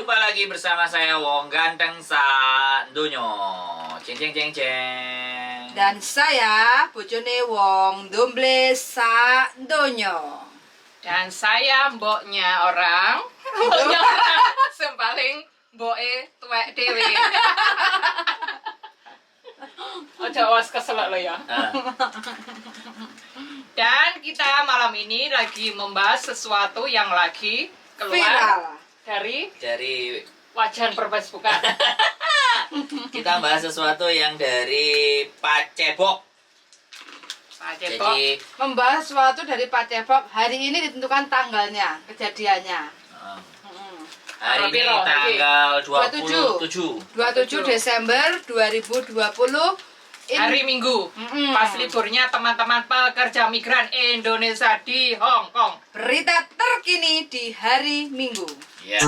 jumpa lagi bersama saya Wong Ganteng Sadonyo. Ceng ceng ceng ceng. Dan saya bojone Wong Domble Sadonyo. Dan saya mboknya orang. Mboknya orang sing paling mboke tuwek dhewe. Aja awas keselak lo ya. Dan kita malam ini lagi membahas sesuatu yang lagi keluar Viral. dari wajan perfacebookan. Kita bahas sesuatu yang dari Pacebok. Pak Cebok. Jadi Membahas sesuatu dari Pak Cebok. Hari ini ditentukan tanggalnya, kejadiannya. hari ini Piro, tanggal 27 27. Desember 2020. Hari Minggu. Pas liburnya teman-teman pekerja migran Indonesia di Hong Kong. Berita terkini di hari Minggu. Ya.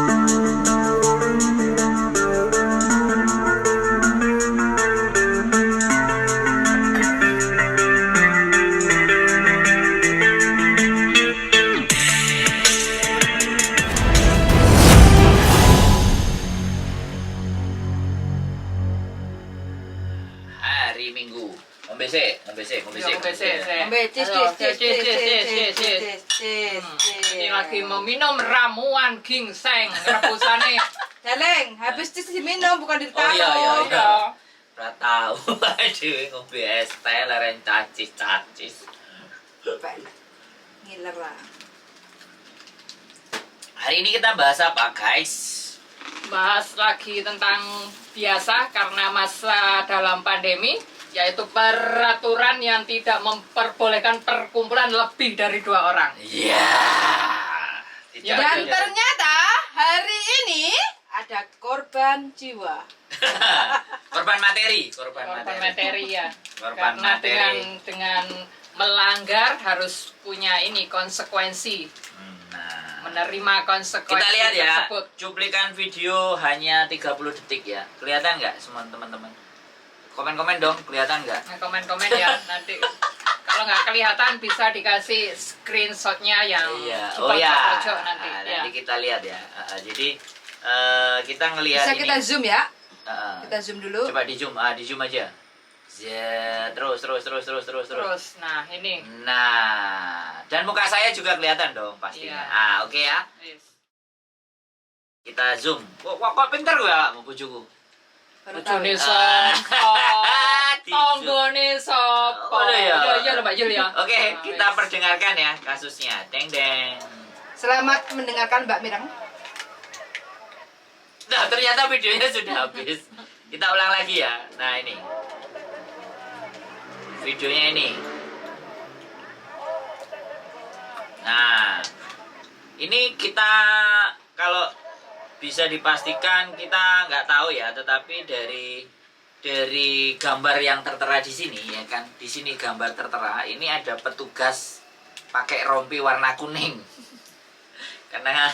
Hari Minggu. Ngombe sik. Ini lagi meminum ramuan ginseng rebusane. Deleng, habis cis diminum bukan Oh ditaruh. iya. Ora tau dhewe ngombe es teh leren cacis-cacis. Ngiler lah. Hari ini kita bahas apa, guys? Bahas lagi tentang biasa karena masa dalam pandemi, yaitu peraturan yang tidak memperbolehkan perkumpulan lebih dari 2 orang. Iya. Dan ternyata hari ini ada korban jiwa. korban materi. Ya. Korban Karena materi. dengan melanggar harus punya ini konsekuensi, Nah, menerima konsekuensi kita lihat ya, tersebut. cuplikan video hanya 30 detik ya. Kelihatan nggak semua teman-teman? Komen-komen dong, kelihatan nggak? Nah, komen-komen ya nanti. Kalau nggak kelihatan bisa dikasih screenshotnya yang Iya. di Oh ya. pojok nanti. Nah, Ya. nanti kita lihat ya. Jadi kita ngelihat Bisa ini. kita zoom ya? Uh, Kita zoom dulu. Coba di zoom, di zoom aja. Terus. Terus, nah ini. Nah, dan muka saya juga kelihatan dong pastinya. Iya. Oke ya. Yes. Kita zoom. Kok pinter gua mau bujuku. Baru tahu Bojone ya. sapa? Di zoom. Tanggane sapa? Oh, iya. Iya lho Mbak Jul ya. Oke, Nah, kita wes. perdengarkan ya kasusnya. Deng deng. Selamat mendengarkan Mbak Mireng. Nah, ternyata videonya sudah habis. Kita ulang lagi ya. Nah, ini. Videonya ini. Nah, ini kita kalau bisa dipastikan kita nggak tahu ya, tetapi dari gambar yang tertera di sini ya kan, di sini gambar tertera ini ada petugas pakai rompi warna kuning. Karena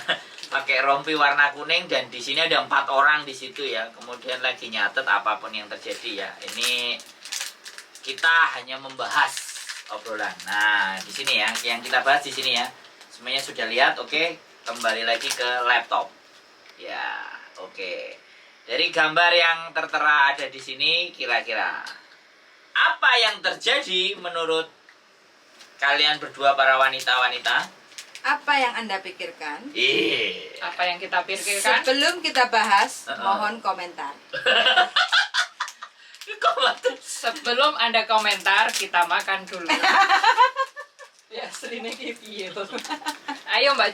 pakai rompi warna kuning dan di sini ada 4 orang di situ ya. Kemudian lagi nyatet apapun yang terjadi ya. Ini kita hanya membahas obrolan. Nah, di sini ya, yang kita bahas di sini ya. Semuanya sudah lihat, oke. Kembali lagi ke laptop. Ya, oke. Dari gambar yang tertera ada di sini, kira-kira apa yang terjadi menurut kalian berdua para wanita-wanita? Apa yang Anda pikirkan? Apa yang kita pikirkan? Sebelum kita bahas, Uh-uh. mohon komentar. Sebelum Anda komentar, kita makan dulu. Ya, serine piye to. Ayo Mbak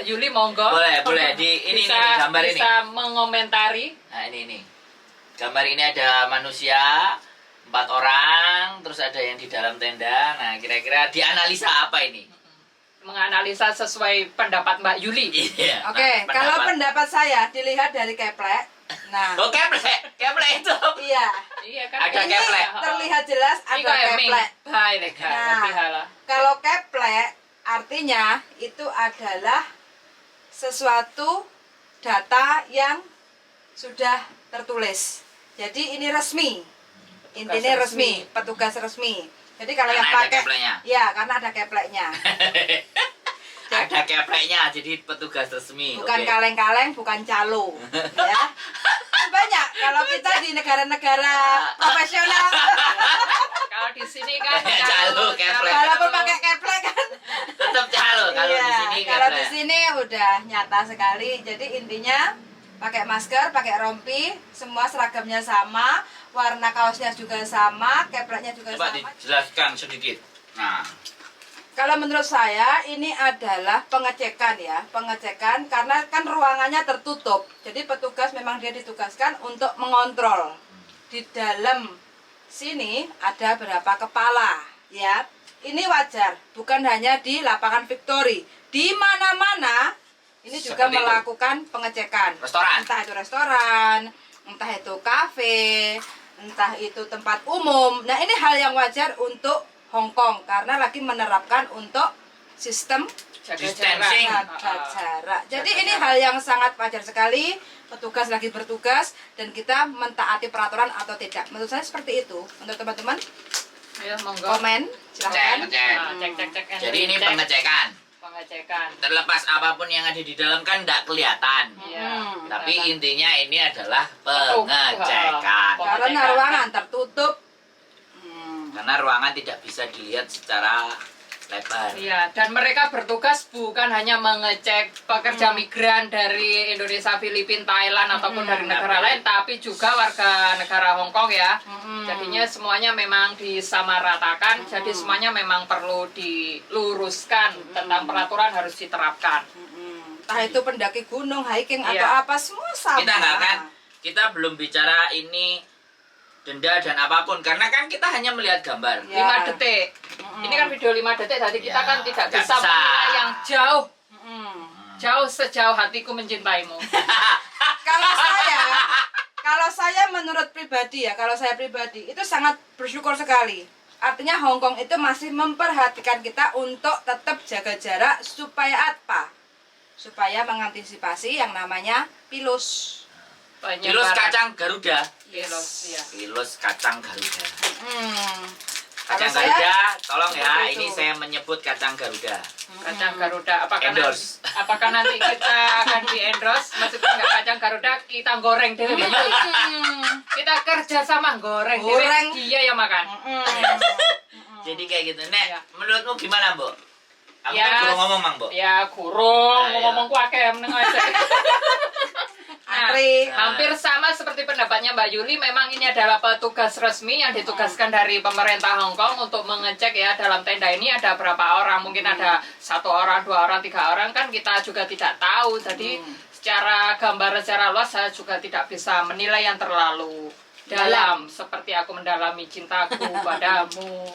Juli monggo. Boleh di ini gambar ini. Bisa mengomentari. Nah, ini. Gambar ini ada manusia 4 orang, terus ada yang di dalam tenda. Nah, kira-kira dianalisa apa ini? Menganalisa sesuai pendapat Mbak Yuli. Iya. Oke, kalau pendapat saya dilihat dari keplek. Nah, Oh, keplek itu. iya. Iya kan? Ada Ini keplek. terlihat jelas Ini ada kayak ming. keplek. Hai, lega. Nah, Ngerti hala. kalau keplek artinya itu adalah sesuatu data yang sudah tertulis. Jadi ini resmi. Intinya resmi, petugas resmi. Jadi kalau yang Karena ada pakai kepleknya. ya karena ada kepleknya. Ada kepleknya, jadi petugas resmi. Bukan Oke. kaleng-kaleng, bukan calo. Ya. Banyak kalau kita di negara-negara profesional. Kalau di sini kan Calo, keplek. Walaupun pakai keplek kan. Tetap calo kalau Iya, di sini kalau di keplek. sini udah nyata sekali. Jadi intinya pakai masker, pakai rompi, semua seragamnya sama, warna kaosnya juga sama, kepleknya juga Coba sama. dijelaskan sedikit. Nah, Kalau menurut saya ini adalah pengecekan ya, pengecekan karena kan ruangannya tertutup. Jadi petugas memang dia ditugaskan untuk mengontrol. Di dalam sini ada berapa kepala ya. Ini wajar, bukan hanya di lapangan Victory. Di mana-mana ini juga Seperti itu. melakukan pengecekan. Restoran. Entah itu restoran, entah itu kafe, entah itu tempat umum. Nah, ini hal yang wajar untuk Hong Kong karena lagi menerapkan untuk sistem jaga Distancing. jaga jarak. Jadi ini hal yang sangat wajar sekali. Petugas lagi bertugas dan kita mentaati peraturan atau tidak. Menurut saya seperti itu. Untuk teman-teman Ya, monggo. komen silahkan. Cek. Nah, cek. jadi ini Cek. pengecekan. Pengecekan. Terlepas apapun yang ada di dalam kan tidak kelihatan. Iya. Tapi intinya ini adalah pengecekan. Oh. Karena Pengecekan. ruangan tertutup. Karena ruangan tidak bisa dilihat secara lebar. Iya, dan mereka bertugas bukan hanya mengecek pekerja migran dari Indonesia, Filipina, Thailand ataupun dari negara lain, tapi juga warga negara Hong Kong ya. Jadinya semuanya memang disamaratakan, jadi semuanya memang perlu diluruskan tentang peraturan harus diterapkan. Entah itu pendaki gunung, hiking Iya. atau apa semua sama. Kita nggak kan, kita belum bicara ini denda dan apapun karena kan kita hanya melihat gambar. Ya. 5 detik. Ini kan video 5 detik, jadi kita Ya, kan tidak nggak bisa bisa. menilai yang jauh. Mm. Jauh sejauh hatiku mencintaimu. Kalau saya menurut pribadi ya, kalau saya pribadi itu sangat bersyukur sekali. Artinya Hong Kong itu masih memperhatikan kita untuk tetap jaga jarak supaya apa? Supaya mengantisipasi yang namanya pilus. Pilus kacang Garuda. Pilus, ya. Pilus kacang Garuda. Kalau Kacang saya Garuda, tolong ya, seperti ini itu. saya menyebut kacang Garuda. Kacang Garuda. Endorse. Apakah nanti kita akan di endorse? Maksudnya nggak kacang Garuda, kita goreng deh. Kita kerja sama goreng. dewe, Goreng. dia yang makan. Jadi kayak gitu. Nek, Ya. menurutmu gimana, Mbok? Aku Ya, kan belum ngomong, Mang, Mbok. Ya kurung, Nah, ya. ngomongku akeh meneng aja. Nah, Antri. hampir sama seperti pendapatnya Mbak Yuli, memang ini adalah petugas resmi yang ditugaskan dari pemerintah Hong Kong untuk mengecek ya dalam tenda ini ada berapa orang, mungkin ada 1 orang, 2 orang, 3 orang, kan kita juga tidak tahu. Jadi secara gambaran secara luas saya juga tidak bisa menilai yang terlalu dalam seperti aku mendalami cintaku padamu.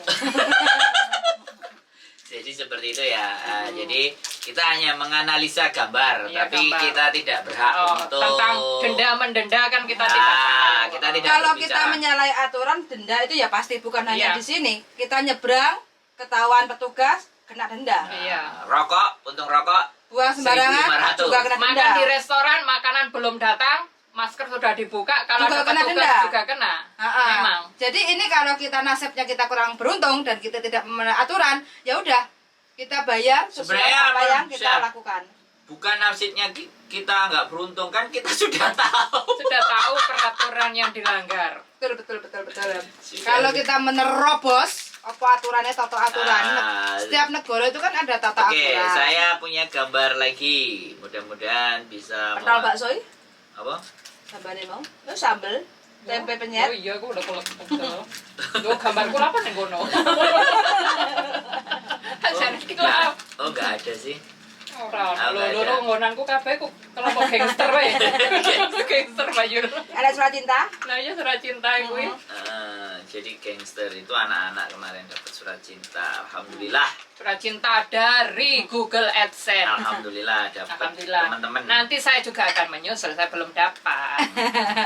Jadi seperti itu ya. Jadi kita hanya menganalisa gambar, Iya, tapi gambar. kita tidak berhak Oh, untuk tentang denda mendenda kan kita tidak tahu. kita tidak Kalau berbicara. kita menyalahi aturan denda itu ya pasti bukan hanya Iya. di sini. Kita nyebrang, ketahuan petugas, kena denda. Iya. Rokok, untung rokok Buang sembarangan 1.500. juga kena denda. Makan di restoran, makanan belum datang, masker sudah dibuka, kalau Juga ada kena petugas denda. juga kena. Ha-ha. Memang. Jadi ini kalau kita nasibnya kita kurang beruntung dan kita tidak memenuhi aturan, ya udah kita bayar sesuai Sebenarnya apa apa, yang kita Syah? lakukan. bukan nasibnya kita nggak beruntung kan kita sudah tahu. Sudah tahu peraturan yang dilanggar. Betul. Kalau kita menerobos apa aturannya, tata aturan. Ah. Setiap negara itu kan ada tata Oke, aturan. saya punya gambar lagi. Mudah-mudahan bisa Pentol bakso, apa? sambalnya mau? Itu sambel, tempe penyet. Oh iya, aku udah kolek. Tuh gambarku apa nih gono? Jadi Nggak, nggak ada sih. Ora, Ah, nggak lho ada. ngonanku kabeh ku kelompok gangster wae. Gangster Bayul. Ada surat cinta? Nah, iya surat cinta kuwi. Jadi gangster itu anak-anak kemarin dapat surat cinta. Alhamdulillah. Surat cinta dari Google AdSense. Alhamdulillah dapat Alhamdulillah. teman-teman. Nanti saya juga akan menyusul. Saya belum dapat.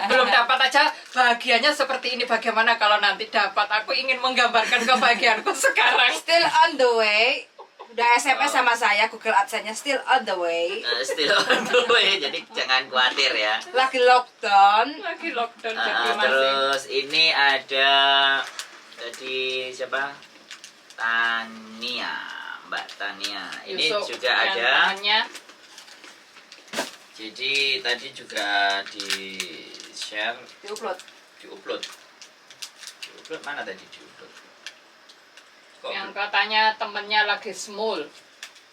Belum dapat aja bahagianya seperti ini. Bagaimana kalau nanti dapat? Aku ingin menggambarkan kebahagiaanku sekarang. Still on the way. Udah SMS sama saya, Google AdSense-nya still on the way. Still on the way, jadi jangan khawatir ya. Lagi lockdown. Lagi lockdown jadi masih. Terus ini ada tadi siapa? Tania Mbak Tania. Ini Yusuf juga yang ada. tangannya. Jadi tadi juga di share, Diupload. diupload. Diupload mana tadi diupload? Kok Yang katanya temennya lagi small.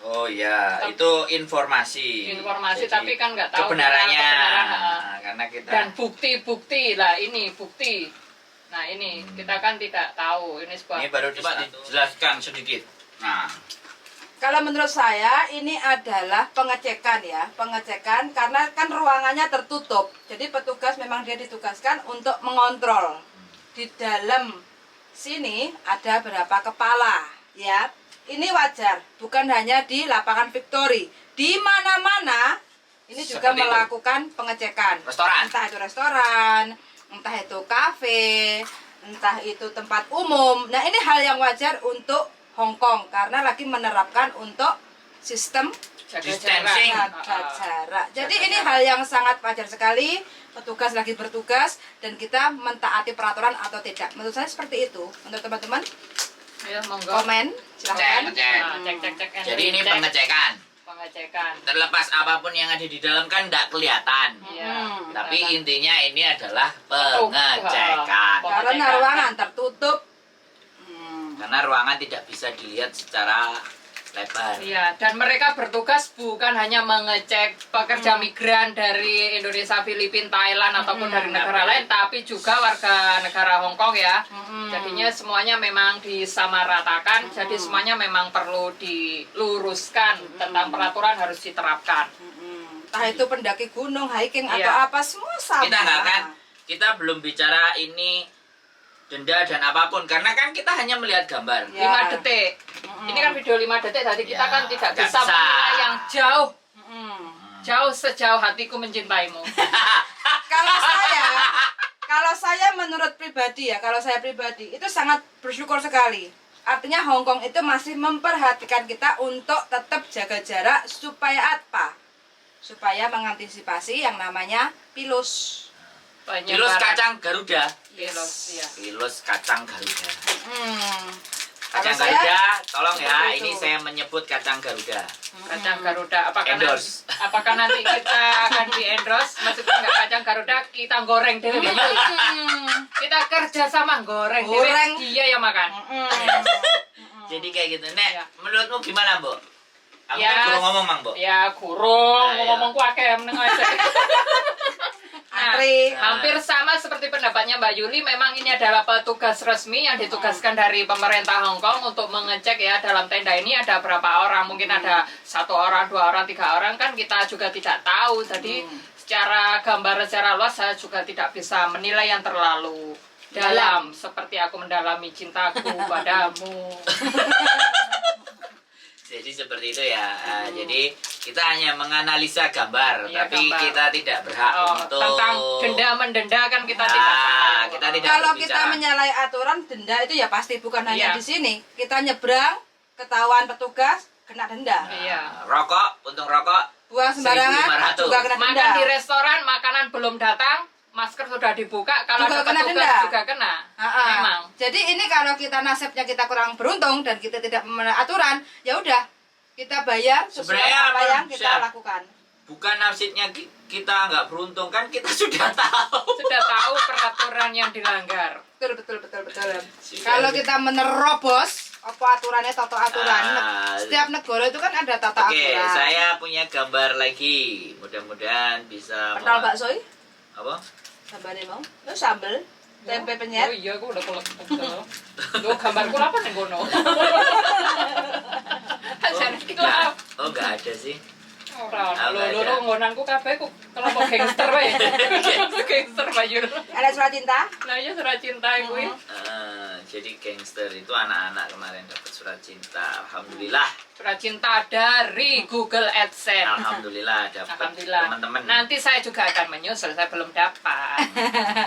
Oh ya, itu informasi. Informasi, Jadi, tapi kan nggak tahu kebenarannya. kebenaran, Nah, karena kita Dan bukti-bukti lah, ini bukti. Nah ini kita kan tidak tahu, ini sebuah ini baru coba dijelaskan sedikit. Nah, Kalau menurut saya ini adalah pengecekan ya, pengecekan karena kan ruangannya tertutup. Jadi petugas memang dia ditugaskan untuk mengontrol. Di dalam sini ada berapa kepala ya. Ini wajar, bukan hanya di lapangan Victory. Di mana-mana ini juga Seperti itu. melakukan pengecekan. Restoran. Entah itu restoran, entah itu kafe, entah itu tempat umum. Nah, ini hal yang wajar untuk Hong Kong karena lagi menerapkan untuk sistem jaga Distancing. jarak. jaga jarak. Jadi Jaga ini jarak. hal yang sangat wajar sekali. Petugas lagi bertugas dan kita mentaati peraturan atau tidak. Menurut saya seperti itu. Untuk teman-teman Ya, monggo. komen silahkan. Cek. Nah, cek. jadi ini Cek. pengecekan. Pengecekan. Terlepas apapun yang ada di dalam kan tidak kelihatan. Iya. Tapi kita kan- intinya ini adalah Betul. pengecekan. Oh. Karena Pengecekan. ruangan tertutup. Karena ruangan tidak bisa dilihat secara lebar. Iya, dan mereka bertugas bukan hanya mengecek pekerja migran dari Indonesia, Filipina, Thailand ataupun dari negara lain, tapi juga warga negara Hong Kong ya. Jadinya semuanya memang disamaratakan, jadi semuanya memang perlu diluruskan tentang peraturan harus diterapkan. Entah itu pendaki gunung, hiking Iya. atau apa semua sama. Kita nggak kan, kita belum bicara ini denda dan apapun karena kan kita hanya melihat gambar. Ya. 5 detik. Ini kan video 5 detik, jadi kita Ya, kan tidak nggak bisa bisa. menilai yang jauh. Mm. Jauh sejauh hatiku mencintaimu. Kalau saya menurut pribadi ya, kalau saya pribadi itu sangat bersyukur sekali. Artinya Hong Kong itu masih memperhatikan kita untuk tetap jaga jarak supaya apa? Supaya mengantisipasi yang namanya pilus. Pilus kacang Garuda. Pilus, iya. Pilus kacang Garuda. Kalau Kacang saya Garuda, tolong ya, seperti ini itu. saya menyebut kacang Garuda. Kacang Garuda. Endorse. Apakah nanti kita akan di endorse? Maksudnya nggak kacang Garuda, kita goreng deh. Kita kerja sama goreng. dewe, Goreng. dia yang makan. Jadi kayak gitu. Nek, Iya. menurutmu gimana, Bu? Aku Ya, kan belum ngomong, Mang, Bu. Ya kurung, Nah, iya. ngomongku akeh meneng aja. Nah, Antri. hampir sama seperti pendapatnya Mbak Yuli, memang ini adalah petugas resmi yang ditugaskan dari pemerintah Hong Kong untuk mengecek ya dalam tenda ini ada berapa orang, mungkin ada 1 orang, 2 orang, 3 orang, kan kita juga tidak tahu. Jadi secara gambaran secara luas saya juga tidak bisa menilai yang terlalu dalam seperti aku mendalami cintaku padamu. Jadi seperti itu ya. Jadi kita hanya menganalisa gambar, Iya, tapi gambar. kita tidak berhak untuk Tentang denda mendenda kan kita Nah, tidak tahu. kita tidak Kalau berbicara. kita menyalahi aturan, denda itu ya pasti bukan hanya Iya. di sini. Kita nyebrang, ketahuan petugas, kena denda. Iya. Rokok, puntung rokok Buang sembarangan 1.500. juga kena denda. Makan di restoran, makanan belum datang, masker sudah dibuka, kalau Juga ada kena petugas denda. juga kena. Ha-ha. Memang. Jadi ini kalau kita nasibnya kita kurang beruntung dan kita tidak memenuhi aturan, ya udah kita bayar sesuai Sebenarnya apa yang kita siap. lakukan. bukan nasibnya kita nggak beruntung kan kita sudah tahu. Sudah tahu peraturan yang dilanggar. Betul. Kalau kita menerobos apa aturannya, tata aturan. Ah. Setiap negara itu kan ada tata Oke, aturan. saya punya gambar lagi. Mudah-mudahan bisa Kenal bakso? apa? Sambal mau? Itu sambal, tempe Oh penyet. iya, aku udah kolek. Lo gambarku apa nih gono? Jadi kita Oh, nggak ada sih. orang Ah, nggak lo ada. nggonanku kabeh ku kelompok gangster wae. Gangster Bayu. Ada surat cinta? Nah, iya surat cinta kuwi. Jadi gangster itu anak-anak kemarin dapat surat cinta. Alhamdulillah. Surat cinta dari Google AdSense. Alhamdulillah dapat Alhamdulillah. teman-teman. Nanti saya juga akan menyusul. Saya belum dapat.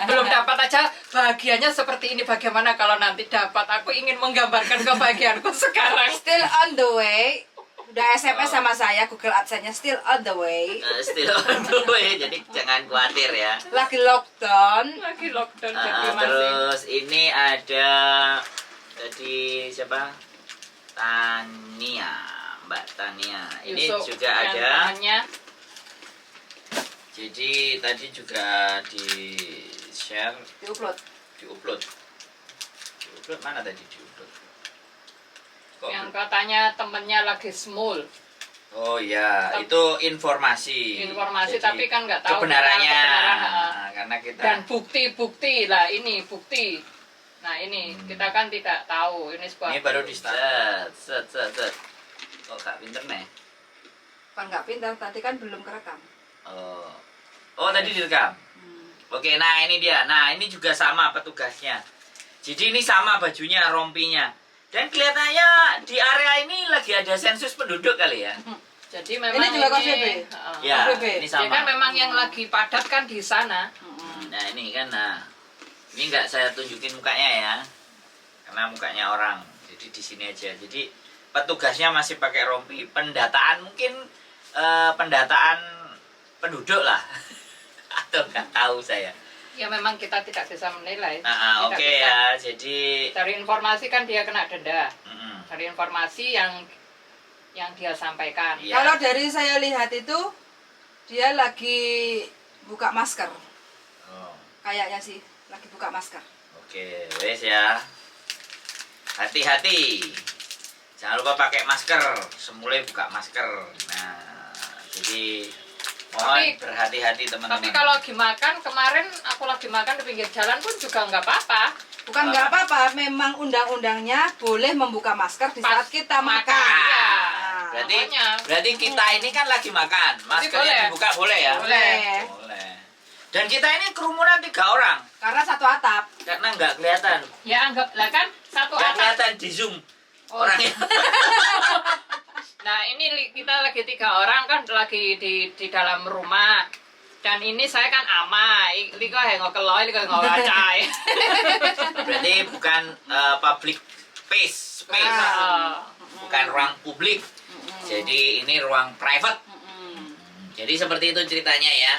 Belum dapat aja bahagianya seperti ini. Bagaimana kalau nanti dapat? Aku ingin menggambarkan kebahagiaanku sekarang. Still on the way. Udah SMS sama saya, Google AdSense-nya still on the way. Still on the way, jadi jangan khawatir ya. Lagi lockdown. Lagi lockdown jadi masih. Terus ini ada tadi siapa? Tania, Mbak Tania. Ini Yusuf juga dan ada. temannya. Jadi tadi juga di share, Diupload. diupload mana tadi diupload? Kok Yang katanya temennya lagi small. Oh ya, itu informasi. Informasi, Jadi, tapi kan nggak tahu kebenarannya. kebenaran, Nah, karena kita Dan bukti-bukti lah, ini bukti. Nah ini kita kan tidak tahu, ini sebuah ini baru di start. Set. Kok gak pinter nih? Kan nggak pintar, tadi kan belum kerekam. Oh tadi direkam. Oke, nah ini dia. Nah ini juga sama petugasnya. Jadi ini sama bajunya, rompinya. Dan kelihatannya di area ini lagi ada sensus penduduk kali ya. Jadi memang Ini juga kos BB? Ya, Kos BB. ini Jadi sama. kan memang yang lagi padat kan di sana. Nah ini kan, nah ini nggak saya tunjukin mukanya ya, karena mukanya orang. Jadi di sini aja. Jadi petugasnya masih pakai rompi. Pendataan mungkin pendataan penduduk lah, atau nggak tahu saya. Ya memang kita tidak bisa menilai. Nah, Tidak oke bisa. ya. Jadi Dari informasi kan dia kena denda. mm, Dari informasi yang dia sampaikan. Iya. Kalau dari saya lihat itu dia lagi buka masker. oh, Kayaknya sih lagi buka masker. oke, wes ya. Hati-hati. Jangan lupa pakai masker. Semula buka masker. Nah, jadi mohon Tapi- berhati-hati teman-teman. Tapi kalau lagi makan, kemarin aku lagi makan di pinggir jalan pun juga nggak apa-apa. Bukan nggak apa-apa, memang undang-undangnya boleh membuka masker di saat Pas kita makan. Iya. Nah, Makanya. Berarti kita ini kan lagi makan. Maskernya boleh. dibuka boleh ya? boleh. Boleh. Dan kita ini kerumunan 3 orang. Karena satu atap. Karena nggak kelihatan. Ya anggaplah kan satu Nggak atap. kelihatan di zoom. Oh. Orangnya. Nah ini kita lagi 3 orang kan lagi di dalam rumah. Dan ini saya kan ama, ini kok hengok keloi, ini kok hengok kacai. Berarti bukan public space. Ah. Bukan ruang publik. Jadi ini ruang private. Jadi seperti itu ceritanya ya.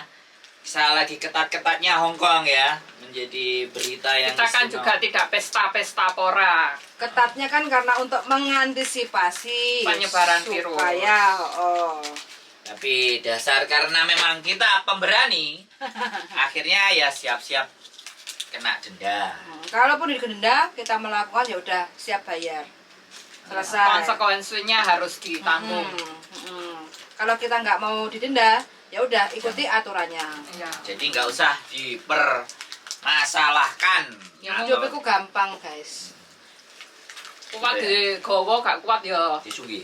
Saya lagi ketat-ketatnya Hong Kong ya, menjadi berita yang Kita kan istimewa. juga tidak pesta-pesta pora. Ketatnya kan karena untuk mengantisipasi Penyebaran virus. supaya Tapi dasar karena memang kita pemberani, akhirnya ya siap-siap kena denda. kalaupun didenda kita melakukan ya udah siap bayar. Selesai. Konsekuensinya harus ditanggung. Kalau kita nggak mau didenda, ya udah ikuti aturannya. Iya. Jadi nggak usah dipermasalahkan. Ya, Hidup itu gampang guys. Kuat di gowo gak kuat ya. Disunggi.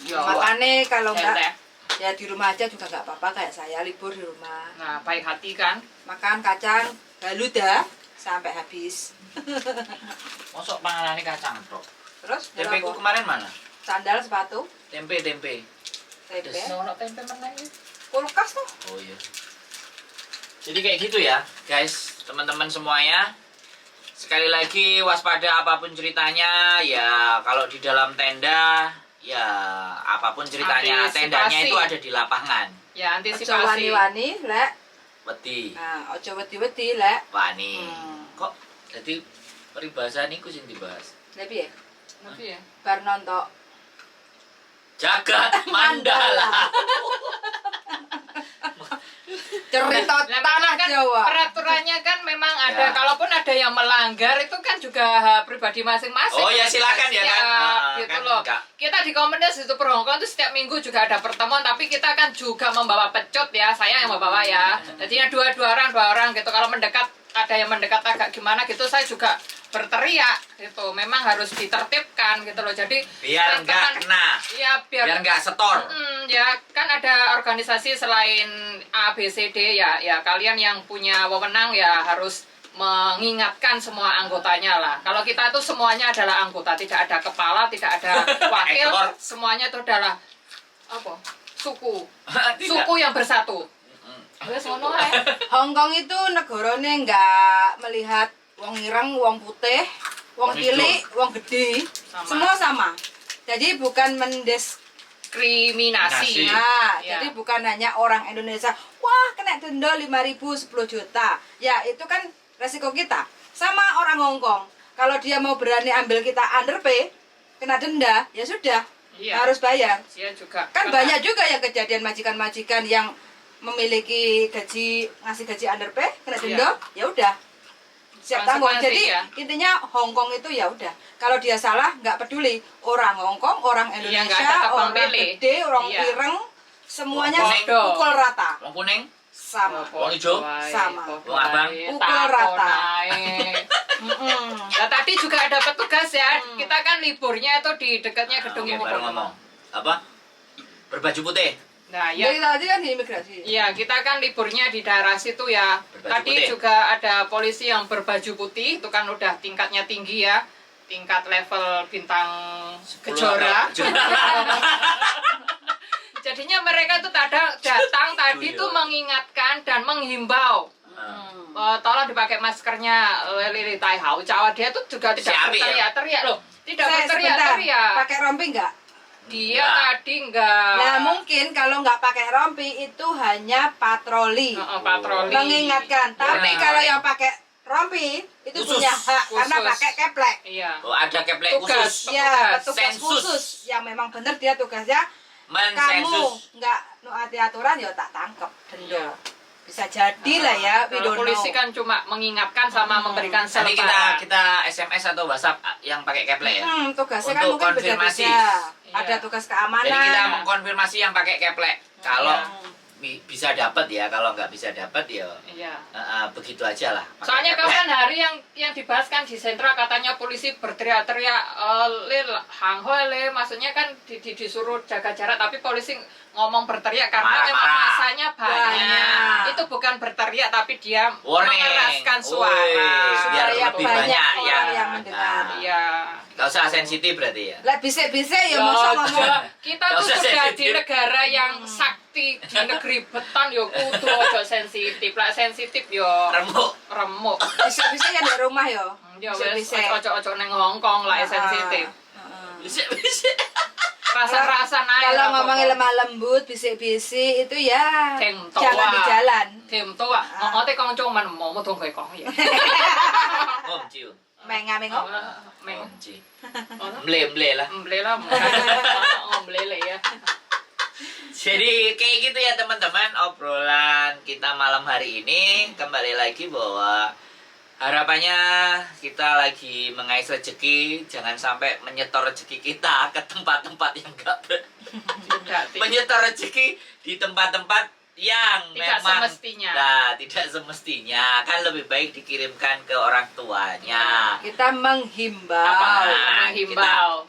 Ya. Makanya kalau Enteh. nggak ya di rumah aja juga nggak apa-apa, kayak saya libur di rumah. Nah, baik hati kan. Makan kacang galuda sampai habis. Masuk panganannya kacang, Bro. Terus Tempe ku apa? kemarin mana? Sandal, sepatu, Tempe. tempe. Ono tempe meneh. Kulkas tuh. Oh iya. Jadi kayak gitu ya, guys, teman-teman semuanya. Sekali lagi waspada apapun ceritanya, ya kalau di dalam tenda, ya apapun ceritanya, Antisipasi. tendanya itu ada di lapangan. Ya, Ojo antisipasi. wani-wani, lek. Wedi, Nah, ojo wedi-wedi, lek. wani. Hmm. Kok jadi peribahasa niku sing dibahas? Lebih ya? Tapi ya. Bar nontok. Jagat Mandala. Cerita Lah, tanah kan Jawa. peraturannya kan memang ada, Ya. kalaupun ada yang melanggar itu kan juga hak pribadi masing-masing. Oh ya silakan ya kan. Gitu Kan loh. enggak. Kita di Komunitas itu Hongkong itu setiap minggu juga ada pertemuan, tapi kita kan juga membawa pecut ya, saya yang membawa ya. Jadinya dua orang gitu. Kalau mendekat, ada yang mendekat agak gimana gitu, saya juga berteriak gitu. Memang harus ditertibkan gitu loh. Jadi Biar teman-teman- enggak kena. Iya, biar Enggak setor. ya kan ada organisasi selain A, B, C, D ya, ya kalian yang punya wewenang ya harus mengingatkan semua anggotanya lah. Kalau kita itu semuanya adalah anggota, tidak ada kepala, tidak ada wakil, Ekor. semuanya itu adalah apa? Suku. Tidak. Suku yang bersatu. Wes ngono ae. Hongkong itu negaranya nggak melihat wong ireng, wong putih, wong Wong cilik, wong gede, Sama. semua sama. Jadi bukan Kriminasi. Nah, Ya. jadi bukan hanya orang Indonesia, wah kena denda 5.000, 10 juta. Ya, itu kan resiko kita. Sama orang Hongkong. Kalau dia mau berani ambil kita underpay, kena denda, ya sudah Iya. harus bayar. Dia juga Kan kena. banyak juga yang kejadian majikan-majikan yang memiliki gaji, ngasih gaji under pay, kena denda, ya udah siap tanggung. Konsekuensi, Jadi ya. intinya Hong Kong itu ya udah, kalau dia salah nggak peduli orang Hong Kong, orang Iya, nggak Indonesia, ada tebang orang pilih. gede, orang Iya. ireng, semuanya Bodoh. pukul rata Wong kuning, sama. Wong ijo? Sama. Wong abang? Pukul rata. Mm-mm. Nah, tadi juga ada petugas ya. Kita kan liburnya itu di dekatnya gedung Oke, umum. baru ngomong. Apa? Berbaju putih. Nah, Jadi ya. tadi kan di imigrasi. Iya, kita kan liburnya di daerah situ ya. Berbaju Tadi putih. juga ada polisi yang berbaju putih, itu kan udah tingkatnya tinggi ya. Tingkat level bintang kejora. Jadinya mereka tuh datang tadi tuh mengingatkan dan menghimbau. Tolong dipakai maskernya Lili Tai Hau. Cawa dia tuh juga tidak Siapi, ya? berteriak-teriak loh. Tidak Saya berteriak-teriak. pakai rompi nggak? Dia Enggak. tadi enggak. Nah mungkin kalau nggak pakai rompi itu hanya patroli, Patroli. mengingatkan. Tapi Warning. kalau yang pakai rompi itu Khusus. punya hak karena Khusus. pakai keplek. Iya. Oh, ada keplek Tugas. khusus. Ya, Petugas. petugas Sensus. khusus yang memang benar dia tugasnya. Kamu Mensensus. nggak nuati aturan ya tak tangkep denda. Iya. Bisa jadi lah ya, we Kalau don't polisi know. kan cuma mengingatkan sama memberikan Nanti selebaran. kita SMS atau WhatsApp yang pakai keplek ya. Tugasnya kan Untuk mungkin konfirmasi. beda-beda. Iya. Ada tugas keamanan. Jadi kita mengkonfirmasi yang pakai keplek. Kalau Iya. bisa dapat ya, kalau nggak bisa dapat ya Iya. begitu aja lah. pakai Soalnya keplek. kapan hari yang dibahas kan di sentra katanya polisi berteriak-teriak le Hang Hoi le, maksudnya kan disuruh jaga jarak tapi polisi ngomong berteriak karena memang Marah-marah. masanya banyak. Banyak. Itu bukan berteriak tapi dia Warning. mengeraskan Woi, suara. biar Supaya lebih banyak banyak orang yang- yang mendengar. Nah. Iya. Nggak usah sensitif berarti ya. Lah bisik-bisik ya Loh, masa ngomong. kita Nggak tuh usah sudah di sensitif. negara yang sakti, di negeri beton yo kudu aja sensitif. Lah sensitif yo Remuk. remuk. Bisik-bisik ya di rumah ya. Ya wes Bisik-bisik. ojo-ojo neng Hongkong lah sensitif. Bisa. Rasa-rasa naik. Kalau ngomongin lemah lembut, bisik-bisik itu ya Ceng jangan toa. di jalan. Tim tua, ngomong teh kong cuman mau tuh kayak kong ya. Om ciu. Menga-mengo. Meng, Om ciu. Mle lah. beli lah, beli ya. Jadi kayak gitu ya teman-teman, obrolan kita malam hari ini. Kembali lagi bahwa harapannya kita lagi mengais rezeki, jangan sampai menyetor rezeki kita ke tempat-tempat yang enggak menyetor rezeki di tempat-tempat yang Tidak memang semestinya. Nah, tidak semestinya. Kan lebih baik dikirimkan ke orang tuanya. Kita menghimbau. Nah, Menghimbau.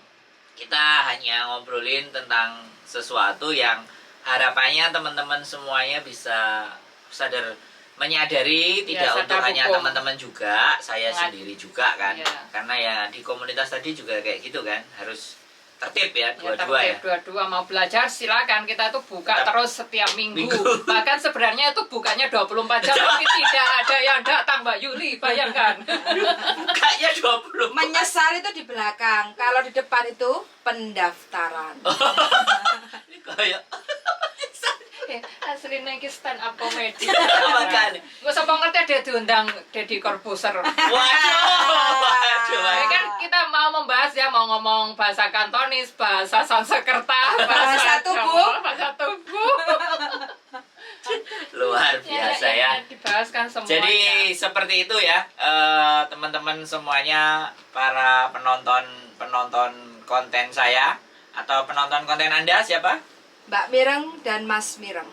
Kita hanya ngobrolin tentang sesuatu yang harapannya teman-teman semuanya bisa sadar, menyadari, Ya, tidak untuk sadar hanya hukum. teman-teman juga, saya Nggak- sendiri juga kan. Ya. Karena ya di komunitas tadi juga kayak gitu kan, harus tertib ya, Ya, dua-dua ya. dua-dua mau belajar silakan, kita itu buka Tetap. terus setiap minggu. Minggu. Bahkan sebenarnya itu bukanya 24 jam tapi tidak ada yang datang Mbak Yuli, bayangkan. Kayaknya 20. Menyesal itu di belakang. Kalau di depan itu pendaftaran. Ini kayak Aslinya ini stand up comedy. Makanya. Gue sampai ngerti dia diundang Deddy Corbuzier. Waduh. Ini kan kita mau membahas ya, mau ngomong bahasa Kantonis, bahasa Sanskerta, Bahasa tubuh. Jawa, bahasa tubuh. Luar biasa ya. Dibahas kan semuanya. Jadi seperti itu ya, teman-teman semuanya, para penonton konten saya atau penonton konten Anda siapa? Mbak Mireng dan Mas Mireng.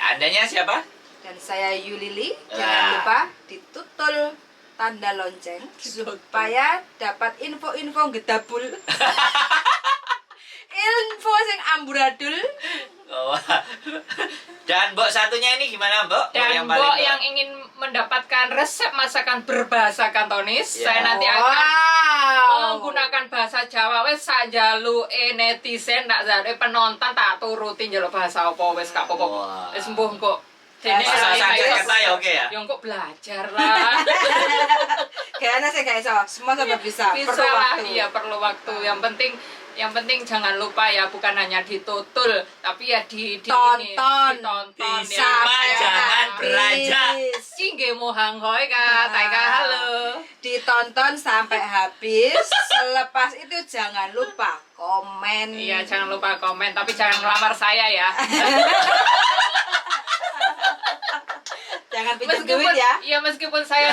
Andanya siapa? Dan saya Yulili. Nah. Jangan lupa ditutul tanda lonceng supaya dapat info-info gedabul. Info sing amburadul. Oh. Dan Mbok satunya ini gimana Mbok? Dan Mbok yang ingin mendapatkan resep masakan berbahasa Kantonis, Ya. saya nanti akan Wow. menggunakan bahasa Jawa wes sajalu netizen nak jare penonton tak turuti njaluk bahasa apa wes gak apa-apa. Wah. Wes mbuh kok. Bahasa Sanskerta ya oke ya. Yang kok belajar lah. Kayaknya saya gak iso. Semua sampai bisa. Bisa Perlu lah, waktu. iya perlu waktu. Yang penting jangan lupa ya, bukan hanya ditutul tapi ya ditonton Tonton. ditonton Disimak, ya. jangan Habis. beranjak. Cingge Mu Hang Hoi Kak, Taika halo. Ditonton sampai habis. Selepas itu jangan lupa komen. Iya, jangan lupa komen, tapi jangan melamar saya ya. Jangan pinjam duit ya. Iya, meskipun saya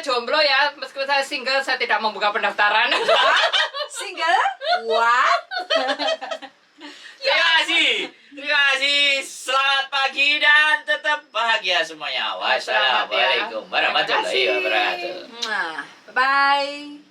jomblo ya, meskipun saya single, saya tidak membuka pendaftaran. Single? What? Terima kasih. Selamat pagi dan tetap bahagia semuanya. Selamat ya. Wassalamualaikum warahmatullahi Terima kasih. wabarakatuh. Bye.